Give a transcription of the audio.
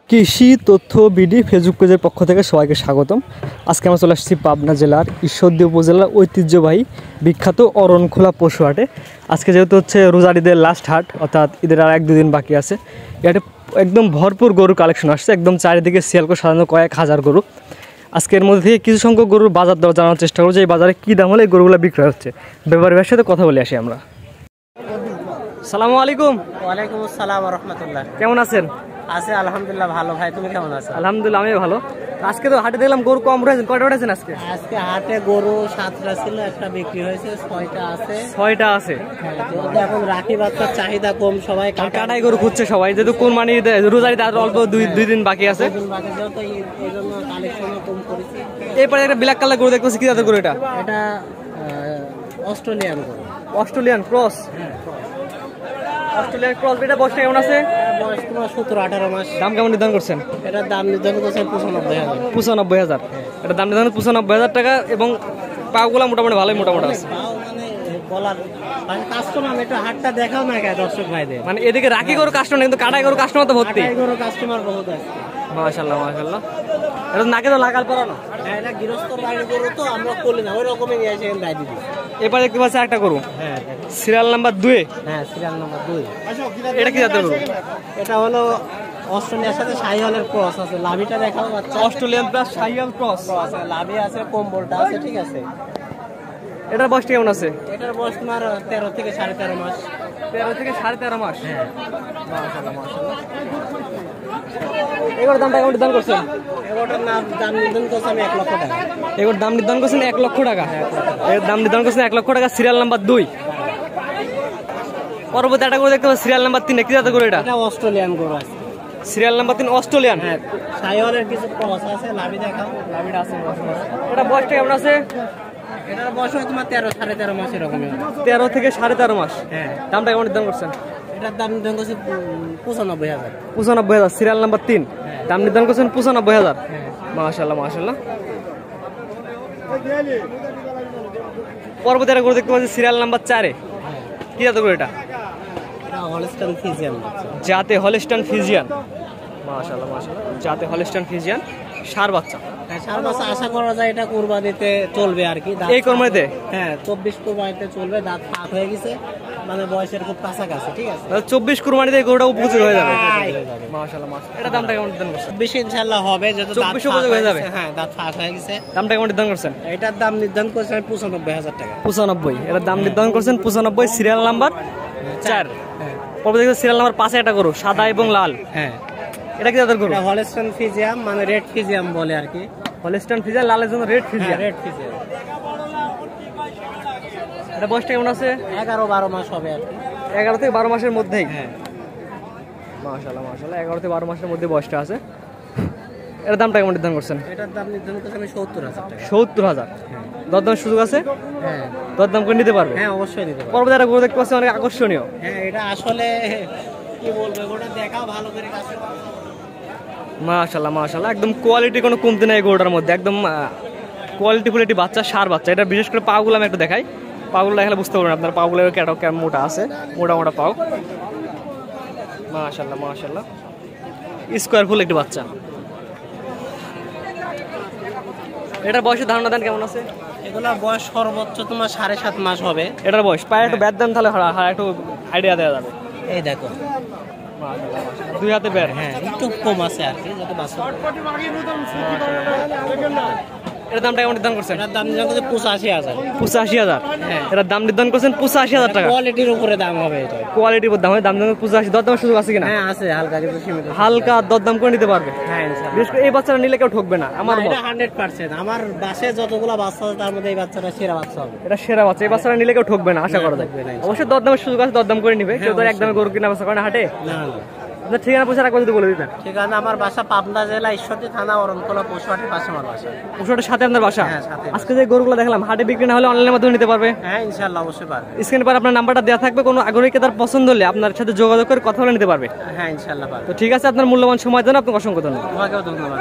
কৃষি তথ্য BD Facebook পেজের পক্ষ থেকে সবাইকে স্বাগতম। আজকে আমরা চলে আসছি পাবনা জেলার ঈশ্বরদী উপজেলার ঐতিহ্যবাহী বিখ্যাত অরণখোলা পশু হাটে। আজকে যেহেতু হচ্ছে রোজার ঈদের লাস্ট হাট, অর্থাৎ ঈদের আর 1-2 দিন বাকি আছে, এটা একদম ভরপুর গরুর কালেকশন আসছে। একদম চারিদিকে সিয়াল করে সাজানো কয়েক হাজার গরু। আজকের মধ্যে থেকে কিছু সংখ্যক গরুর বাজার দর জানার চেষ্টা করবো যে এই বাজারে কী দাম হলে এই গরুগুলো বিক্রয় হচ্ছে। ব্যাপারীর সাথে কথা বলে আসি আমরা। সালামু আলাইকুম। ওয়ালাইকুম আসসালাম ওয়া রাহমাতুল্লাহ। কেমন আছেন? আছে আলহামদুলিল্লাহ ভালো। ভাই তুমি কেমন আছো? আলহামদুলিল্লাহ আমি ভালো। আজকে তো হাটে দেখলাম গরু কম রয়েছেন, কয়টা উঠেছেন আজকে? আজকে হাটে গরু 7টা ছিল, একটা বিক্রি হয়েছে, 6টা আছে। 6টা আছে। যেহেতু এখন রাখি বাচ্চার চাহিদা কম, সবাই কাটাই গরু খুঁজছে সবাই, যেহেতু কোরবানি রোজার ঈদ আর অল্প দুই দিন বাকি আছে। যেহেতু এই জন্য কালেকশনও কম করেছি। এরপরে একটা ব্ল্যাক কালার গরু দেখতেছি, কি জাতের গরু এটা? এটা অস্ট্রেলিয়ান গরু। Australian cross. Australian cross. এটা বয়সটা কেমন আছে? বয়স তোমার 17-18 মাস। দাম কেমন নির্ধারণ করছেন? এটার দাম নির্ধারণ করছেন 95,000। 95,000। এটা দাম নির্ধারণ 95,000 টাকা। এবং পাগুলা মোটামুটি ভালোই মোটামুটি আছে। বলার কাস্টমার একটু হাটটা দেখাও না কে দর্শক ভাইদের। মানে এদিকে রাখি গরু কাস্টমার, কিন্তু কাটাই গরু কাস্টমার তো ভর্তি। কাটাই গরু কাস্টমার বহুত আছে। মাশাআল্লাহ মাশাআল্লাহ। এটা নাকে তো লাগাল পরানো। হ্যাঁ, এটা গৃহস্থ বাড়ির গরু তো আমরা করি না, ওই রকমই নিয়ে এসে গাই দিবি। এবারে দেখতে পাচ্ছি একটা গরু। হ্যাঁ, সিরিয়াল নাম্বার 2। হ্যাঁ, সিরিয়াল নাম্বার 2। এটা কি জাতের গরু? এটা হলো অস্ট্রেলিয়ার সাথে শাহিওয়ালের ক্রস আছে। লাভিটা দেখাও বাচ্চা। অস্ট্রেলিয়ান প্লাস শাহিওয়াল ক্রস আছে, লাভি আছে, কম্বলটা আছে, ঠিক আছে। এটার বয়স কেমন আছে? এটার বয়স তোমার 13 থেকে 13.5 মাস। 13 থেকে 13.5 মাস। হ্যাঁ, মাশাআল্লাহ মাশাআল্লাহ। এগুলোর দামটা কেমন নির্ধারণ করছেন? এগুলোর দাম নির্ধারণ করছি আমি 1 লক্ষ টাকা। এগুলোর দাম নির্ধারণ করছেন 1 লক্ষ টাকা। এর দাম নির্ধারণ করছেন 1 লক্ষ টাকা। Serial number 2। পরবর্তী একটা করে দেখতে পাচ্ছি সিরিয়াল নাম্বার 3। কি জাতের গরু এটা? এটা অস্ট্রেলিয়ান গরু আছে। Serial number 3 Australian. হ্যাঁ, শাহিওয়ালের কিছু ক্রস আছে, লাভি দেখাও। লাভিটা আছে। এটা বয়সটা কেমন আছে? এটার বয়স হয় তোমার 13-13.5 মাস এরকমই। 13 থেকে 13.5 মাস। হ্যাঁ, দামটা কেমন নির্ধারণ করছেন? এটার দাম নির্ধারণ করছি 95,000। 95,000। Serial number 3। দাম নির্ধারণ করছেন 95,000। হ্যাঁ, মাশাআল্লাহ মাশাআল্লাহ। পরবর্তী একটা গরু দেখতে পাচ্ছি সিরিয়াল নাম্বার 4। কি জাতের গরু এটা? এটা হলস্টাইন ফ্রিজিয়ান। জাতে হলস্টাইন ফ্রিজিয়ান। মাশাআল্লাহ মাশাআল্লাহ। জাতে হলস্টাইন ফ্রিজিয়ান, ষাঁড় বাচ্চা। হ্যাঁ, 4 মাস আশা করা যায় এটা কুরবানিতে চলবে আর কি। এই কুরবানিতে? হ্যাঁ, 24 কুরবানিতে চলবে। দাঁত ফাঁক হয়ে গেছে, মানে বয়সের খুব কাছাকাছি, ঠিক আছে। 24 কুরবানিতে গরুটা উপযোগী হয়ে যাবে। মাশাআল্লাহ মাশাআল্লাহ। এটা দামটা কেমন নির্ধারণ করছেন? 24 ইনশাআল্লাহ হবে, যেহেতু দাঁত 24 ফাঁক উপযোগী হয়ে যাবে। হ্যাঁ, দাঁত ফাঁক হয়ে গেছে। দামটা কেমন নির্ধারণ করছেন? এটার দাম নির্ধারণ করছে আমি 95,000 টাকা। 95। এটার দাম নির্ধারণ করছেন 95। Serial number 4। হ্যাঁ, পরবর্তী সিরিয়াল নাম্বার 5 একটা গরু, সাদা এবং লাল। হ্যাঁ, এটা কি জাতের গরু? এটা হলস্টাইন ফ্রিজিয়ান, মানে রেড ফ্রিজিয়ান বলে আর কি। হলস্টাইন ফ্রিজিয়ান, লালের জন্য রেড ফ্রিজিয়ান। Red Friesian. এটা বয়সটা কেমন আছে? 11-12 মাস হবে আর কি। 11 থেকে 12 মাসের মধ্যেই। হ্যাঁ, মাশাআল্লাহ মাশাআল্লাহ। 11 থেকে 12 মাসের মধ্যে বয়সটা আছে। এর দামটা কেমন নির্ধারণ করছেন? এটার দাম নির্ধারণ করছি আমি 70,000 টাকা। 70,000। দরদামের সুযোগ আছে? হ্যাঁ, দরদাম করে নিতে পারবে? হ্যাঁ, অবশ্যই নিতে পারবো। পরবর্তী একটা গরু দেখতে পাচ্ছি অনেক আকর্ষণীয়। হ্যাঁ, এটা আসলে কি বলবো, ওটা দেখাও ভালো করে কাছে। মাশাআল্লাহ মাশাআল্লাহ। একদম কোয়ালিটি কোনো কমতি নাই গরুটার মধ্যে, একদম কোয়ালিটি ফুল একটি বাচ্চা, ষাঁড় বাচ্চা। এটা বিশেষ করে পাগুলো আমি একটু দেখাই। পাগুলো দেখালে বুঝতে পারবেন আপনার পাগুলো কেমন মোটা আছে, মোটা মোটা পাও। মাশাআল্লাহ মাশাআল্লাহ। স্কোয়ার ফুল একটি বাচ্চা। এটার বয়সের ধারণা দেন কেমন আছে? এগুলা বয়স সর্বোচ্চ তোমার 7.5 মাস হবে। এটার বয়স পায়ে একটু ব্যাট দেন, তাহলে একটু আইডিয়া দেওয়া যাবে। এই দেখো, মাশাআল্লাহ মাশাআল্লাহ। 2 হাতে ব্যাট। হ্যাঁ, একটু কম আছে আর কি, যত বাচ্চা। এটার দামটা কেমন নির্ধারণ করছেন? এটার দাম নির্ধারণ করছে 85,000। 85,000। হ্যাঁ, এটার দাম নির্ধারণ করছেন 85,000 টাকা। কোয়ালিটির উপরে দাম হবে এটা। কোয়ালিটির উপর দাম হয়। দাম নির্ধারণ 85। দরদামের সুযোগ আছে কিনা? হ্যাঁ, আছে, হালকা কিছু সীমিত। হালকা দরদাম করে নিতে পারবে। হ্যাঁ, ইনশাআল্লাহ। বিশেষ করে এই বাচ্চাটা নিলে কেউ ঠকবে না আমার মত। এটা 100%। আমার বাসে যতগুলো বাচ্চা আছে তার মধ্যে এই বাচ্চাটা সেরা বাচ্চা হবে। এটা সেরা বাচ্চা। এই বাচ্চাটা নিলে কেউ ঠকবে না আশা করা যায়। অবশ্যই দরদামের সুযোগ আছে, দরদাম করে নিবে। কেউ তো একদমে গরু কিনা বেচা করে না হাটে। না, আপনার ঠিকানা পয়সা রাখবো যদি বলে দিতেন। ঠিকানা আমার বাসা পাবনা জেলা ঈশ্বরদী থানা অরণখোলা পশু হাটের পাশে আমার বাসা। পশুহাটের সাথে আপনার বাসা? হ্যাঁ, সাথে। আজকে যে গরুগুলো দেখলাম হাটে বিক্রি না হলে অনলাইনের মাধ্যমে নিতে পারবে? হ্যাঁ, ইনশাআল্লাহ অবশ্যই পারবে। স্ক্রিনে পর আপনার নাম্বারটা দেওয়া থাকবে, কোনো আগ্রহী ক্রেতার পছন্দ হলে আপনার সাথে যোগাযোগ করে কথা বলে নিতে পারবে। হ্যাঁ, ইনশাআল্লাহ পারবে। তো ঠিক আছে, আপনার মূল্যবান সময় দেন, আপনাকে অসংখ্য ধন্যবাদ। তোমাকেও ধন্যবাদ।